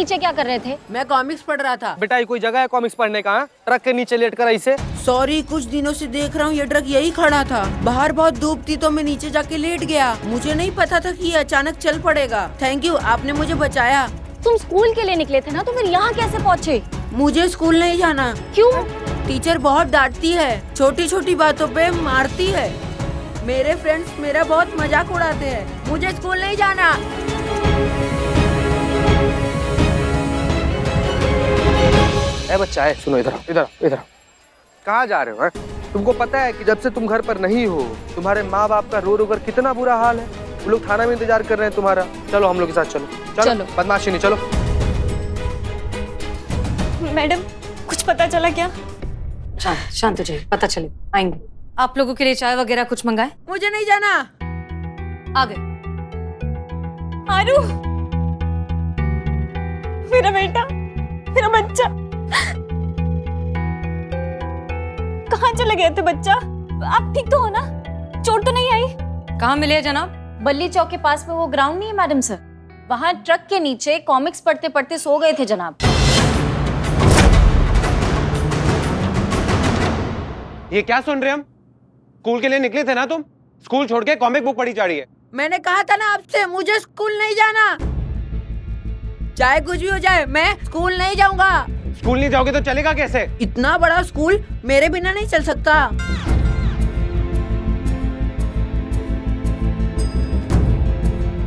नीचे क्या कर रहे थे? मैं कॉमिक्स पढ़ रहा था। बेटा ये कोई जगह है कॉमिक्स पढ़ने का? ट्रक के नीचे लेट कर ऐसे? सॉरी, कुछ दिनों से देख रहा हूँ ये ट्रक यही खड़ा था। बाहर बहुत धूप थी तो मैं नीचे जाके लेट गया। मुझे नहीं पता था कि ये अचानक चल पड़ेगा। थैंक यू, आपने मुझे बचाया। तुम स्कूल के लिए निकले थे ना, तो फिर यहाँ कैसे पहुँचे? मुझे स्कूल नहीं जाना। क्यों? टीचर बहुत डांटती है, छोटी छोटी बातों पे मारती है। मेरे फ्रेंड्स मेरा बहुत मजाक उड़ाते हैं। मुझे स्कूल नहीं जाना। ए बच्चा है, सुनो इधर इधर इधर। कहाँ जा रहे हो? तुमको पता है कि जब से तुम घर पर नहीं हो तुम्हारे माँ बाप का रो रो कर कितना बुरा हाल है। वो लोग थाना में इंतजार कर रहे हैं तुम्हारा। चलो हम लोग के साथ चलो। चलो बदमाशी नहीं, चलो। मैडम कुछ पता चला क्या? शांत हो जाइए, पता चले आएंगे। आप लोगों के लिए चाय वगैरह कुछ मंगाए? मुझे नहीं जाना। आ गए। आरू, मेरा बेटा, मेरा बच्चा कहाँ चले गए थे? बच्चा आप ठीक तो हो ना? चोट तो नहीं आई? कहाँ मिले हैं जनाब? बल्ली चौक के पास में वो ग्राउंड नहीं है मैडम सर, वहाँ ट्रक के नीचे कॉमिक्स पढ़ते पढ़ते सो गए थे जनाब। ये क्या सुन रहे हम? स्कूल के लिए निकले थे ना तुम? स्कूल छोड़ के कॉमिक बुक पढ़ी जा रही है। मैंने कहा था ना आपसे, मुझे स्कूल नहीं जाना। चाहे कुछ भी हो जाए, मैं स्कूल नहीं जाऊंगा। स्कूल नहीं जाओगे तो चलेगा कैसे? इतना बड़ा स्कूल मेरे बिना नहीं चल सकता।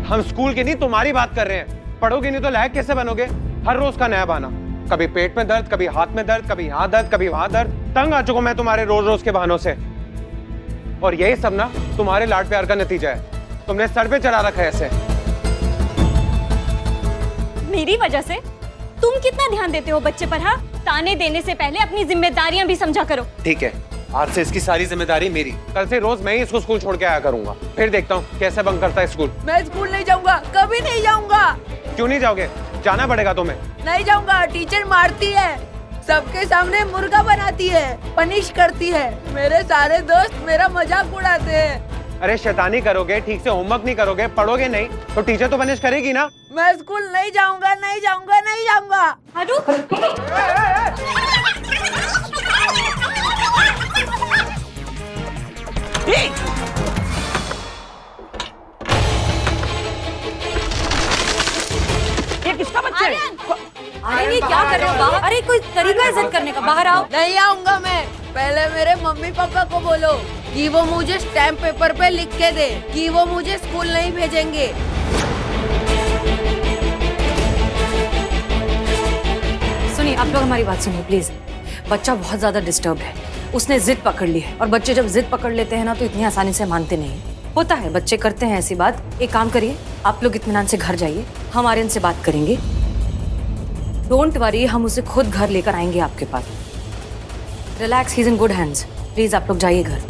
हम स्कूल की नहीं तुम्हारी बात कर रहे हैं। पढ़ोगे नहीं तो लायक कैसे बनोगे? हर रोज का नया बहाना, कभी पेट में दर्द, कभी हाथ में दर्द, कभी यहाँ दर्द, कभी वहां दर्द। तंग आ चुका मैं तुम्हारे रोज रोज के बहानों से। और यही सब ना तुम्हारे लाड प्यार का नतीजा है। तुमने सर पे चढ़ा रखा है ऐसे। मेरी वजह से? तुम कितना ध्यान देते हो बच्चे पर? हाँ, ताने देने से पहले अपनी जिम्मेदारियां भी समझा करो। ठीक है, आज से इसकी सारी जिम्मेदारी मेरी। कल से रोज मैं ही इसको स्कूल छोड़ के आया करूंगा। फिर देखता हूँ कैसे बंक करता है स्कूल। मैं स्कूल नहीं जाऊंगा, कभी नहीं जाऊंगा। क्यों नहीं जाओगे? जाना पड़ेगा तुम्हें। नहीं जाऊंगा, टीचर मारती है, सबके सामने मुर्गा बनाती है, पनिश करती है। मेरे सारे दोस्त मेरा मजाक उड़ाते हैं। अरे शैतानी करोगे, ठीक से होमवर्क नहीं करोगे, पढ़ोगे नहीं तो टीचर तो पनिश करेगी ना। मैं स्कूल नहीं जाऊंगा, नहीं जाऊंगा, नहीं जाऊंगा। आरू, ये किसका बच्चा है? अरे ये क्या कर रहे हो बाहर? अरे कोई तरीका है इज्जत करने का, बाहर आओ। नहीं आऊंगा मैं। पहले मेरे मम्मी पापा को बोलो कि वो मुझे स्टैम्प पेपर पे लिख के दे कि वो मुझे स्कूल नहीं भेजेंगे। सुनिए, आप लोग हमारी बात सुनिए प्लीज। बच्चा बहुत ज्यादा डिस्टर्ब है, उसने जिद पकड़ ली है। और बच्चे जब जिद पकड़ लेते हैं ना तो इतनी आसानी से मानते नहीं है। होता है, बच्चे करते हैं ऐसी बात। एक काम करिए, आप लोग इत्मीनान से घर जाइए, हम आर्यन से बात करेंगे। डोंट वरी, हम उसे खुद घर लेकर आएंगे आपके पास। Relax, he is in good hands. Please आप लोग जाइए घर।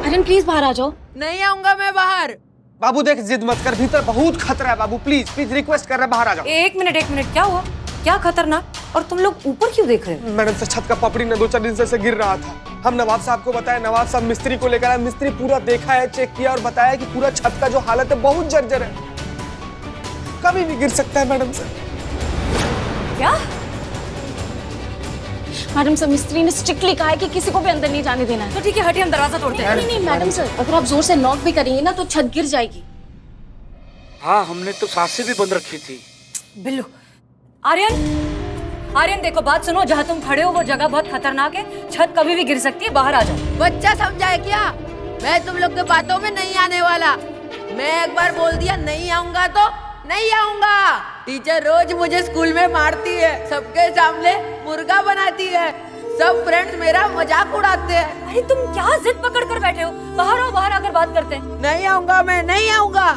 आर्यन प्लीज बाहर आ जाओ। नहीं आऊंगा मैं बाहर। बाबू देख, जिद मत कर, भीतर बहुत खतरा है बाबू। प्लीज प्लीज रिक्वेस्ट कर रहे हैं, बाहर आ जाओ। एक मिनट, क्या हुआ? क्या खतरनाक? और तुम लोग ऊपर क्यों देख रहे हो? मैडम से छत का पपड़ी न 2-4 दिन से गिर रहा था। हम नवाब साहब को बताया, नवाब साहब मिस्त्री को लेकर आए। मिस्त्री पूरा देखा है, चेक किया और बताया कि पूरा छत का जो हालत है बहुत जर्जर है, कभी भी गिर सकता है मैडम सर। क्या? मैडम सर, मिस्त्री ने स्ट्रिक्टली कहा है कि किसी को भी अंदर नहीं जाने देना है। तो ठीक है, हटिए, हम दरवाजा तोड़ते हैं। नहीं मैडम सर, अगर आप जोर से नॉक भी करेंगे ना तो छत गिर जाएगी। हाँ, हमने तो सांसें भी बंद रखी थी। बिल्लू, आर्यन देखो, बात सुनो। जहाँ तुम खड़े हो वो जगह बहुत खतरनाक है, छत कभी भी गिर सकती है, बाहर आ जाओ। बच्चा समझा है क्या? मैं तुम लोग के बातों में नहीं आने वाला। मैं एक बार बोल दिया नहीं आऊंगा तो नहीं आऊंगा। टीचर रोज मुझे स्कूल में मारती है, सबके सामने मुर्गा बनाती है, सब फ्रेंड्स मेरा मजाक उड़ाते हैं। अरे तुम क्या जिद पकड़ कर बैठे हो? बाहर आओ, बाहर आकर बात करते हैं। नहीं आऊंगा मैं, नहीं आऊंगा।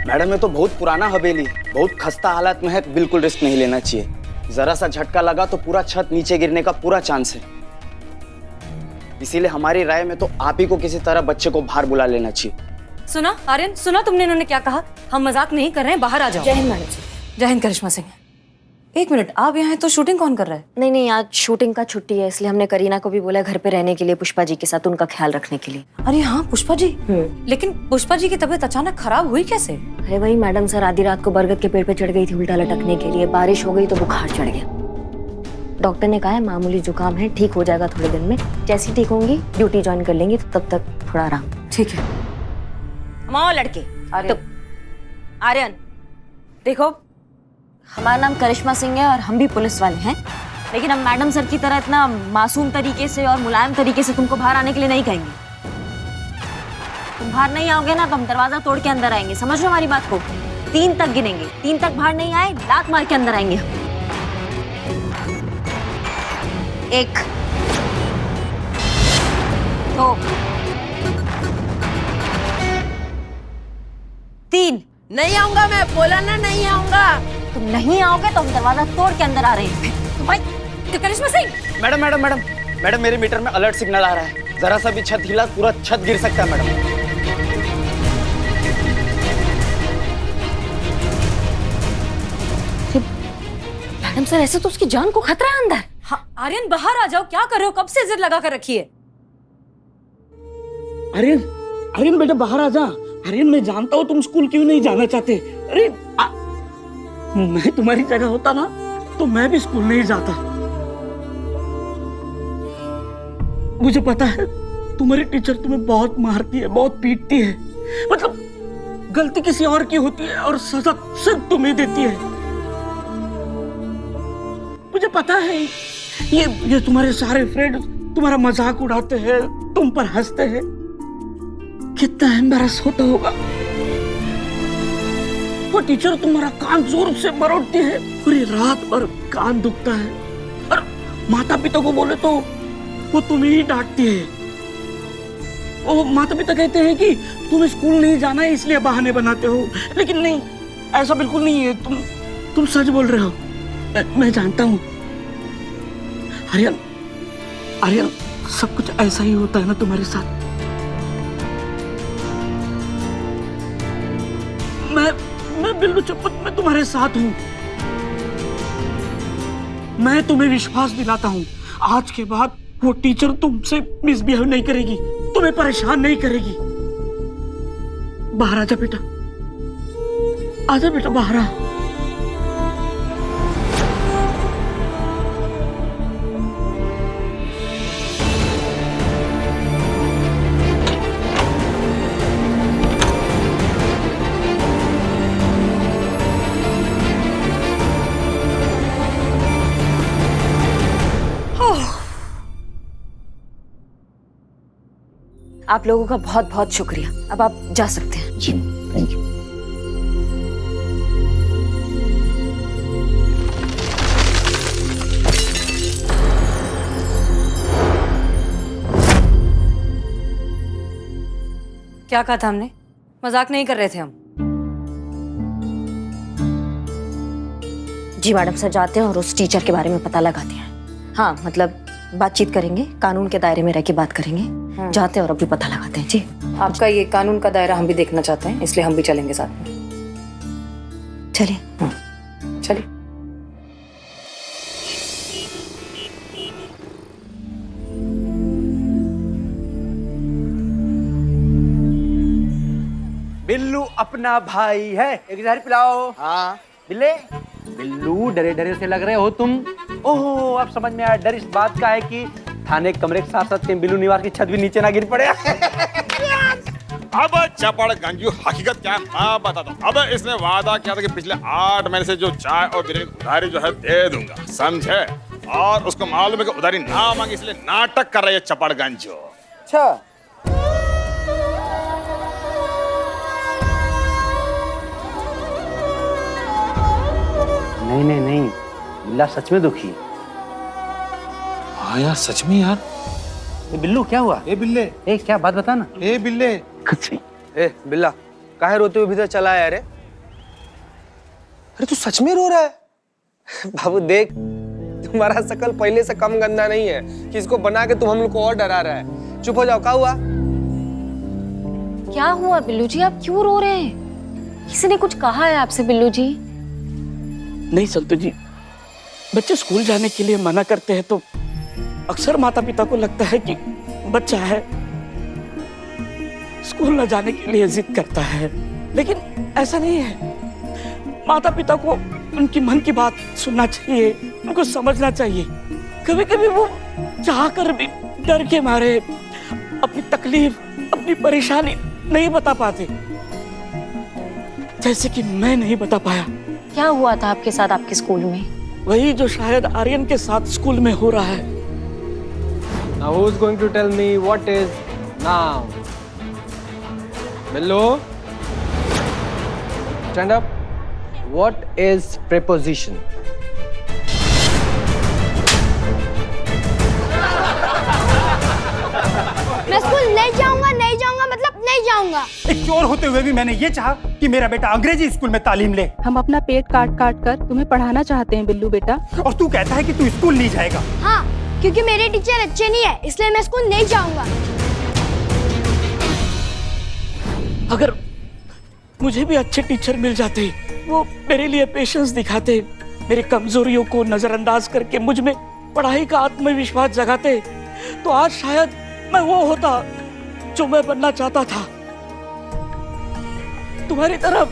मैडम, ये तो बहुत पुराना हवेली, बहुत खस्ता हालत में है, बिल्कुल रिस्क नहीं लेना चाहिए। जरा सा झटका लगा तो पूरा छत नीचे गिरने का पूरा चांस है। इसीलिए हमारी राय में तो आप ही को किसी तरह बच्चे को बाहर बुला लेना चाहिए। सुना आर्यन, सुना तुमने इन्होंने क्या कहा? हम मजाक नहीं कर रहे हैं, बाहर आ जाओ। जय हिंद मैडम सर। जय हिंद करिश्मा सिंह। एक मिनट, आप यहाँ हैं तो शूटिंग कौन कर रहा है? नहीं नहीं, आज शूटिंग का छुट्टी है, इसलिए हमने करीना को भी बोला घर पे रहने के लिए, पुष्पा जी के साथ उनका ख्याल रखने के लिए। अरे हाँ, पुष्पा जी। लेकिन पुष्पा जी की तबीयत अचानक खराब हुई कैसे? अरे वही मैडम सर, आधी रात को बरगद के पेड़ पे चढ़ गई थी उल्टा लटकने के लिए, बारिश हो गई तो बुखार चढ़ गया। डॉक्टर ने कहा है मामूली जुकाम है, ठीक हो जाएगा थोड़े दिन में। जैसी ठीक होंगी ड्यूटी ज्वाइन कर लेंगी, तो तब तक थोड़ा आराम। ठीक है। माओ लड़के। आर्यन। तो आर्यन देखो, हमारा नाम करिश्मा सिंह है और हम भी पुलिस वाले हैं, लेकिन हम मैडम सर की तरह इतना मासूम तरीके से और मुलायम तरीके से तुमको बाहर आने के लिए नहीं कहेंगे। तुम बाहर नहीं आओगे ना तो हम दरवाजा तोड़ के अंदर आएंगे, समझ लो हमारी बात को। 3 तक गिनेंगे, 3 तक बाहर नहीं आए लात मार के अंदर आएंगे हम। 1 2 3। नहीं आऊंगा, मैं बोला ना नहीं आऊंगा। तुम नहीं आओगे तो हम दरवाजा तोड़ के अंदर आ रहे हैं। भाई Karishma Singh. Madam madam madam madam, मेरे मीटर में अलर्ट सिग्नल आ रहा है। जरा सा भी छत हिला पूरा छत गिर सकता है मैडम। मैडम सर, ऐसे तो उसकी जान को खतरा है अंदर। हाँ आर्यन, बाहर आ जाओ, क्या कर रहे हो? कब से जिद लगा कर रखी है? आर्यन, आर्यन बेटा बाहर आ जा। आर्यन, मैं जानता हूँ तुम स्कूल क्यों नहीं जाना चाहते। अरे मैं तुम्हारी जगह होता ना तो मैं भी स्कूल नहीं जाता। मुझे पता है तुम्हारी टीचर तुम्हें बहुत मारती है, बहुत पीटती है। मतलब गलती किसी और की होती है और सजा सिर्फ तुम्हें देती है। मुझे पता है ये तुम्हारे सारे फ्रेंड तुम्हारा मजाक उड़ाते हैं, तुम पर हंसते हैं। कितना एम्बैरस होता होगा। वो टीचर तुम्हारा कान जोर से मरोड़ती है, पूरी रात भर कान दुखता है, और माता पिता को बोले तो वो तुम्हें ही डांटती है। वो माता पिता कहते हैं कि तुम स्कूल नहीं जाना है इसलिए बहाने बनाते हो, लेकिन नहीं, ऐसा बिल्कुल नहीं है। तुम सच बोल रहे हो। मैं जानता हूँ आर्यन, आर्यन सब कुछ ऐसा ही होता है ना तुम्हारे साथ। मैं बिल्लू चप्पत में तुम्हारे साथ हूं। मैं तुम्हें विश्वास दिलाता हूं, आज के बाद वो टीचर तुमसे मिसबिहेव नहीं करेगी, तुम्हें परेशान नहीं करेगी। बाहर आजा बेटा, आजा बेटा बाहर आ। आप लोगों का बहुत बहुत शुक्रिया, अब आप जा सकते हैं। जी थैंक यू। क्या कहा था हमने? मजाक नहीं कर रहे थे हम। जी मैडम सर, जाते हैं और उस टीचर के बारे में पता लगाते हैं। हाँ मतलब बातचीत करेंगे, कानून के दायरे में रह के बात करेंगे। जाते हैं और अभी पता लगाते हैं। जी आपका ये कानून का दायरा हम भी देखना चाहते हैं, इसलिए हम भी चलेंगे साथ में। चलिए। चलिए। बिल्लू अपना भाई है, एक जहर पिलाओ। हाँ बिल्ले, बिल्लू डरे डरे से लग रहे हो तुम। ओहो, अब समझ में आया, डर इस बात का है कि थाने कमरे के साथ साथ कहीं बिल्लू निवास की छत भी नीचे ना गिर पड़े। अब चपड़गंजू हकीकत क्या है मैं बताता हूँ। अब इसने वादा किया था कि पिछले 8 महीने से जो चाय और बिरयानी की उधारी जो है दे दूंगा, समझे? और उसको मालूम है कि उधारी ना मांगी, इसलिए नाटक कर रही है चपड़गंजू। अच्छा, नहीं नहीं नहीं, बिल्ला सच में दुखी। हाँ यार, सच में यार। ये बिल्लू क्या हुआ? ए बिल्ले, ए क्या बात बता ना। ए बिल्ले, कुछ नहीं। ए बिल्ला, काहे रोते हुए भीतर चला आया रे? अरे तू सच में रो रहा है? बाबू देख, तुम्हारा शकल पहले से कम गंदा नहीं है कि इसको बना के तुम हम लोग को और डरा रहा है। चुप हो जाओ, क्या हुआ? क्या हुआ बिल्लू जी, आप क्यों रो रहे हैं? किसी ने कुछ कहा है आपसे बिल्लू जी? नहीं संतु जी, बच्चे स्कूल जाने के लिए मना करते हैं तो अक्सर माता पिता को लगता है कि बच्चा है, स्कूल न जाने के लिए जिद करता है, लेकिन ऐसा नहीं है। माता पिता को उनकी मन की बात सुनना चाहिए, उनको समझना चाहिए। कभी कभी वो चाहकर भी डर के मारे अपनी तकलीफ, अपनी परेशानी नहीं बता पाते, जैसे कि मैं नहीं बता पाया। क्या हुआ था आपके साथ आपके स्कूल में? वही जो शायद आर्यन के साथ स्कूल में हो रहा है। Now who's going to tell me what is now? Billu, stand up. What is preposition? मैं स्कूल नहीं जाऊंगा मतलब नहीं जाऊंगा। एक चोर होते हुए भी मैंने ये चाहा कि मेरा बेटा अंग्रेजी स्कूल में तालीम ले। हम अपना पेट काट काट कर तुम्हें पढ़ाना चाहते हैं बिल्लू बेटा। और तू कहता है कि तू स्कूल नहीं जाएगा। हाँ, क्योंकि मेरे टीचर अच्छे नहीं है, इसलिए मैं स्कूल नहीं जाऊंगा। अगर मुझे भी अच्छे टीचर मिल जाते, वो मेरे लिए पेशेंस दिखाते, मेरी कमजोरियों को नजरअंदाज करके मुझ में पढ़ाई का आत्मविश्वास जगाते, तो आज शायद मैं वो होता जो मैं बनना चाहता था। तुम्हारी तरफ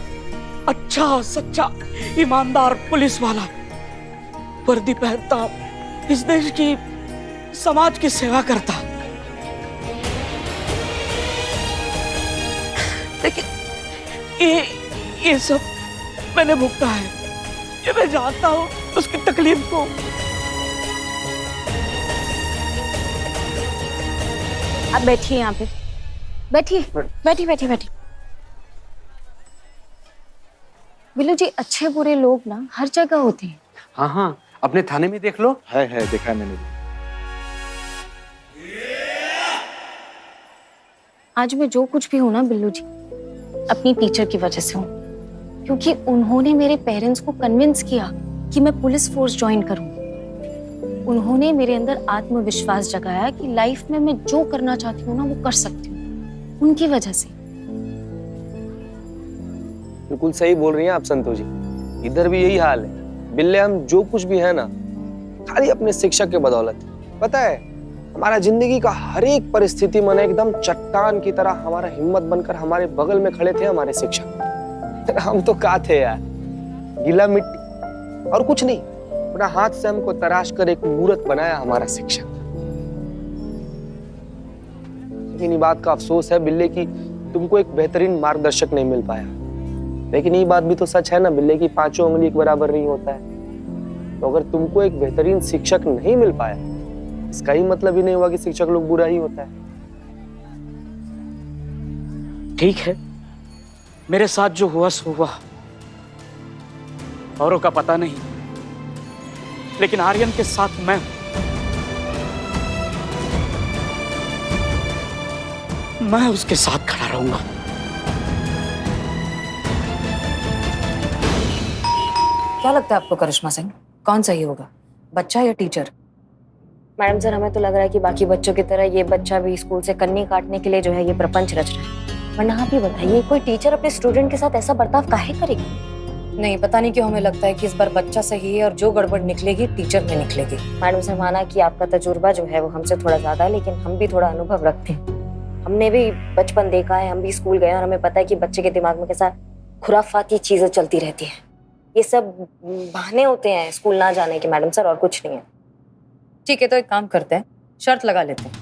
अच्छा, सच्चा, ईमानदार पुलिस वाला, वर्दी पहनता, इस देश की, समाज की सेवा करता। लेकिन ये सब मैंने भुगता है, ये मैं जानता हूँ उसकी तकलीफ को। आप बैठिए यहाँ पे, बैठिए बैठिए बैठिए बैठिए। बिल्लू जी, अच्छे बुरे लोग ना हर जगह होते हैं। हाँ हाँ, अपने थाने में देख लो। है देखा है मैंने। आज मैं जो कुछ भी हूं ना बिल्लू जी, अपनी टीचर की वजह से हूँ, क्योंकि उन्होंने मेरे पेरेंट्स को कन्विंस किया कि मैं पुलिस फोर्स ज्वाइन करूं। उन्होंने मेरे अंदर आत्मविश्वास जगाया कि लाइफ में मैं जो करना चाहती हूँ ना वो कर सकती हूँ, उनकी वजह से। बिल्कुल सही बोल रही हैं आप संतु जी, इधर भी यही हाल है। बिल्ले हम जो कुछ भी है ना, खाली अपने शिक्षक के बदौलत। पता है, हमारा जिंदगी का हर एक परिस्थिति में एकदम चट्टान की तरह हमारा हिम्मत बनकर हमारे बगल में खड़े थे हमारे शिक्षक। हम तो का थे यार, गीला मिट्टी और कुछ नहीं। अपना हाथ से हमको तराश कर एक मूर्त बनाया हमारा शिक्षक। लेकिन ये बात का अफसोस है बिल्ले की तुमको एक बेहतरीन मार्गदर्शक नहीं मिल पाया। लेकिन ये बात भी तो सच है ना बिल्ले की, पांचों उंगली एक बराबर नहीं होता है। तो अगर तुमको एक बेहतरीन शिक्षक नहीं मिल पाया, इसका ही मतलब ही नहीं हुआ कि शिक्षक लोग बुरा ही होता है। ठीक है, मेरे साथ जो हुआ सो हुआ, औरों का पता नहीं, लेकिन आर्यन के साथ मैं उसके साथ खड़ा रहूंगा। क्या लगता है आपको करिश्मा सिंह, कौन सही होगा, बच्चा या टीचर? मैडम सर, हमें तो लग रहा है कि बाकी बच्चों की तरह ये बच्चा भी स्कूल से कन्नी काटने के लिए जो है ये प्रपंच रच रहा है। वरना आप ही बताइए, कोई टीचर अपने स्टूडेंट के साथ ऐसा बर्ताव काहे करेगी? नहीं, पता नहीं क्यों हमें लगता है कि इस बार बच्चा सही है और जो गड़बड़ निकलेगी टीचर में निकलेगी। मैडम सर, माना कि आपका तजुर्बा जो है वो हमसे थोड़ा ज्यादा है, लेकिन हम भी थोड़ा अनुभव रखते हैं। हमने भी बचपन देखा है, हम भी स्कूल गए और हमें पता है कि बच्चे के दिमाग में कैसा खुराफाती चीजें चलती रहती है। ये सब बहाने होते हैं स्कूल ना जाने के मैडम सर, और कुछ नहीं है। ठीक है, तो एक काम करते हैं, शर्त लगा लेते हैं।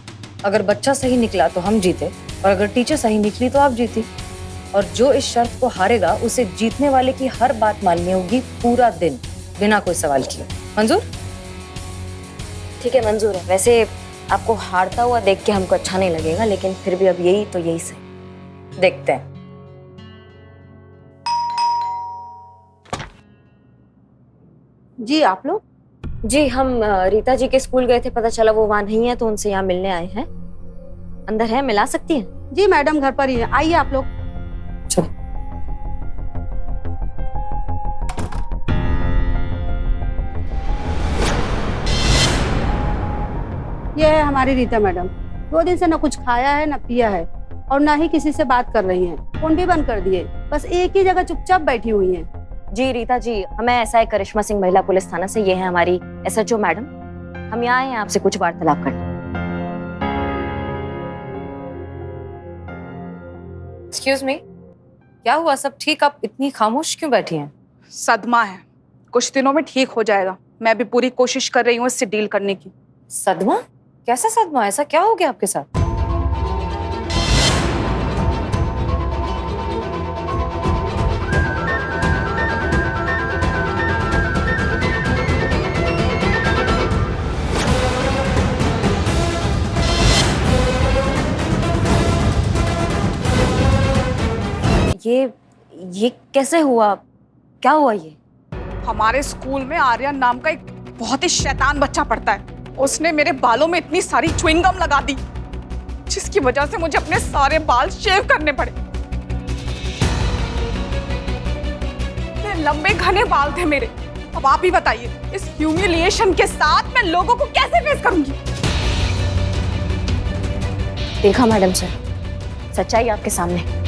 अगर बच्चा सही निकला तो हम जीते, और अगर टीचर सही निकली तो आप जीती। और जो इस शर्त को हारेगा उसे जीतने वाले की हर बात माननी होगी पूरा दिन, बिना कोई सवाल किए। मंजूर? ठीक है, मंजूर है। वैसे आपको हारता हुआ देख के हमको अच्छा नहीं लगेगा, लेकिन फिर भी अब यही तो यही सही। देखते हैं। जी आप लोग? जी, हम रीता जी के स्कूल गए थे, पता चला वो वहाँ नहीं है तो उनसे यहाँ मिलने आए हैं। अंदर है, मिला सकती हैं? जी मैडम घर पर ही है, आइए आप लोग। चलो। ये है हमारी रीता मैडम। 2 दिन से ना कुछ खाया है ना पिया है और ना ही किसी से बात कर रही हैं। फोन भी बंद कर दिए, बस एक ही जगह चुपचाप बैठी हुई हैं। जी रीता जी, हमें SI करिश्मा सिंह महिला पुलिस थाना से, ये है हमारी SHO मैडम। हम यहाँ आए हैं आपसे कुछ वार्तालाप करने। एक्सक्यूज मी, क्या हुआ? सब ठीक? आप इतनी खामोश क्यों बैठी हैं? सदमा है, कुछ दिनों में ठीक हो जाएगा। मैं भी पूरी कोशिश कर रही हूँ इससे डील करने की। सदमा? कैसा सदमा? ऐसा क्या हो गया आपके साथ? ये कैसे हुआ? क्या हुआ ये? हमारे स्कूल में आर्यन नाम का एक बहुत ही शैतान बच्चा पढ़ता है। उसने मेरे बालों में इतनी सारी च्युइंगम लगा दी जिसकी वजह से मुझे अपने सारे बाल शेव करने पड़े। इतने लंबे घने बाल थे मेरे। अब आप ही बताइए, इस ह्यूमिलिएशन के साथ मैं लोगों को कैसे फेस करूंगी? देखा मैडम सर, सच्चाई आपके सामने।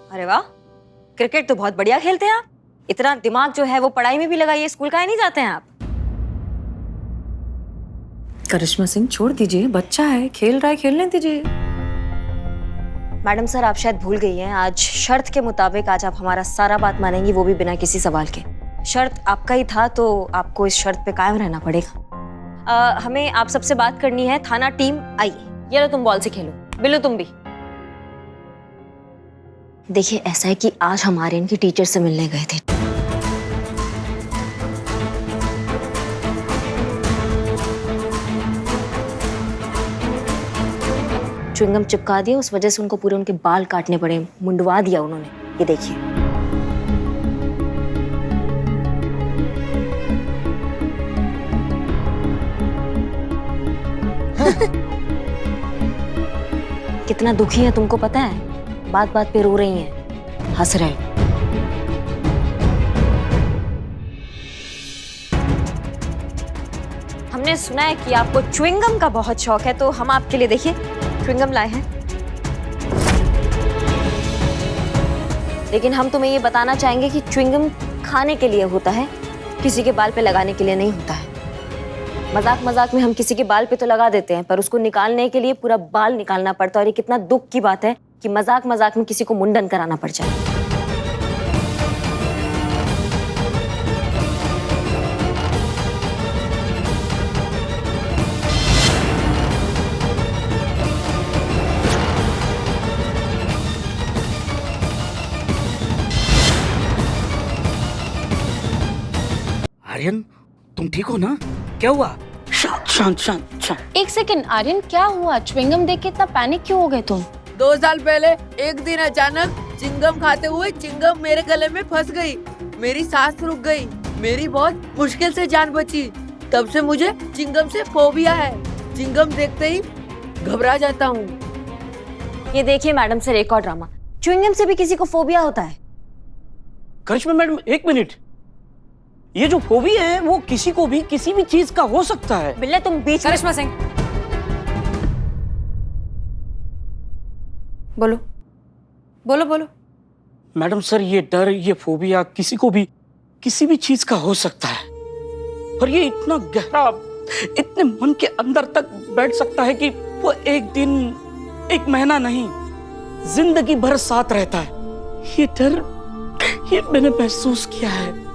अरे वाह, क्रिकेट तो बहुत बढ़िया खेलते हैं आप। इतना दिमाग जो है वो पढ़ाई में भी लगाइए। स्कूल काहे नहीं जाते हैं आप? करिश्मा सिंह छोड़ दीजिए, बच्चा है, खेल रहा है, खेलने दीजिए। मैडम सर, आप शायद भूल गई हैं, आज शर्त के मुताबिक आज आप हमारा सारा बात मानेंगी, वो भी बिना किसी सवाल के। शर्त आपका ही था तो आपको इस शर्त पे कायम रहना पड़ेगा। हमें आप सबसे बात करनी है। थाना टीम आइए। ये लो, तुम बॉल से खेलो। बिल्लू तुम भी। देखिए, ऐसा है कि आज हमारे इनकी टीचर से मिलने गए थे। च्युइंगम चिपका दिया, उस वजह से उनको पूरे उनके बाल काटने पड़े, मुंडवा दिया उन्होंने। ये देखिए। कितना दुखी है तुमको पता है? बात बात पे रो रही हैं, हंस रहे। हमने सुना है कि आपको च्युइंगम का बहुत शौक है, तो हम आपके लिए देखिए च्युइंगम लाए हैं। लेकिन हम तुम्हें ये बताना चाहेंगे कि च्युइंगम खाने के लिए होता है, किसी के बाल पे लगाने के लिए नहीं होता है। मजाक मजाक में हम किसी के बाल पे तो लगा देते हैं, पर उसको निकालने के लिए पूरा बाल निकालना पड़ता है। और ये कितना दुख की बात है कि मजाक मजाक में किसी को मुंडन कराना पड़ जाए। आर्यन, तुम ठीक हो ना? क्या हुआ? शांत शांत शांत शांत। एक सेकंड आर्यन, क्या हुआ? च्युइंगम देख के इतना पैनिक क्यों हो गए तुम? 2 साल पहले एक दिन अचानक चिंगम खाते हुए चिंगम मेरे गले में फंस गई। मेरी सांस रुक गई। मेरी बहुत मुश्किल से जान बची। तब से मुझे चिंगम से फोबिया है। चिंगम देखते ही घबरा जाता हूँ। ये देखिए मैडम सर, एक और ड्रामा। च्युइंगम से भी किसी को फोबिया होता है? करिश्मा मैडम, 1 मिनट। ये जो फोबिया है वो किसी को भी किसी भी चीज का हो सकता है। बिल्ले तुम बीच में। करिश्मा सिंह, बोलो बोलो बोलो। मैडम सर, ये डर, ये फोबिया किसी को भी किसी भी चीज का हो सकता है। और ये इतना गहरा, इतने मन के अंदर तक बैठ सकता है कि वो एक दिन, 1 महीना नहीं, जिंदगी भर साथ रहता है। ये डर, ये मैंने महसूस किया है,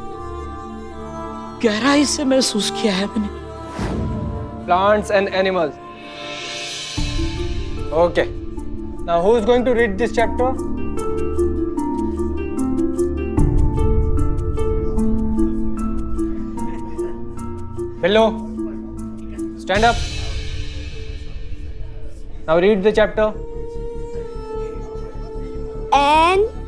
गहराई से महसूस किया है मैंने। Plants and animals. Okay. Now who is going to read this chapter? Hello. Stand up. Now read the chapter. NAAT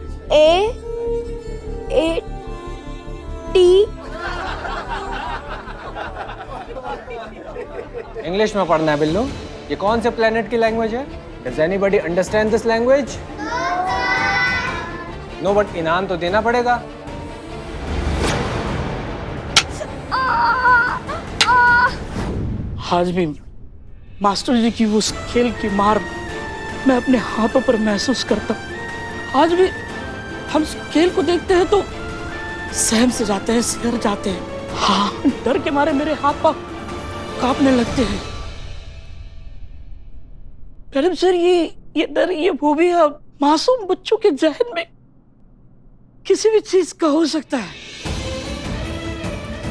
English में पढ़ना है बिल्लू। ये कौन से प्लेनेट की लैंग्वेज है? Does anybody understand this language? No, but इनाम तो देना पड़ेगा। आज भी मास्टर जी की उस खेल की मार मैं अपने हाथों पर महसूस करता हूँ। आज भी हम उस खेल को देखते हैं तो सहम से जाते हैं, सिहर जाते हैं। हाँ, डर के मारे मेरे हाथ पांव कांपने लगते हैं। मैडम सर, ये डर, ये फोबिया मासूम बच्चों के जहन में किसी भी चीज का हो सकता है।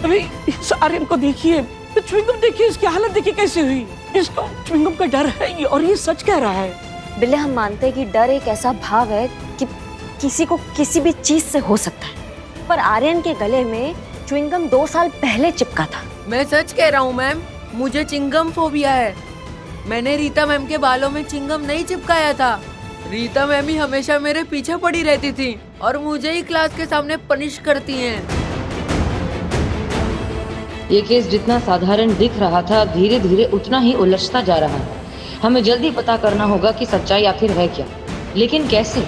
अभी इस आर्यन को देखिए, तो च्युइंगम देखिए, इसकी हालत देखिए कैसे हुई। इसको च्युइंगम का डर है ये, और ये सच कह रहा है। बिल्ले, हम मानते हैं कि डर एक ऐसा भाव है कि किसी को किसी भी चीज से हो सकता है, पर आर्यन के गले में च्युइंगम 2 साल पहले चिपका था। मैं सच कह रहा हूँ मैम, मुझे चिंगम फोबिया है। मैंने रीता मैम के बालों में चिंगम नहीं चिपकाया था। रीता मैम ही हमेशा मेरे पीछे पड़ी रहती थी और मुझे ही क्लास के सामने पनिश करती हैं। ये केस जितना साधारण दिख रहा था, धीरे धीरे उतना ही उलझता जा रहा है। हमें जल्दी पता करना होगा कि सच्चाई आखिर है क्या, लेकिन कैसे?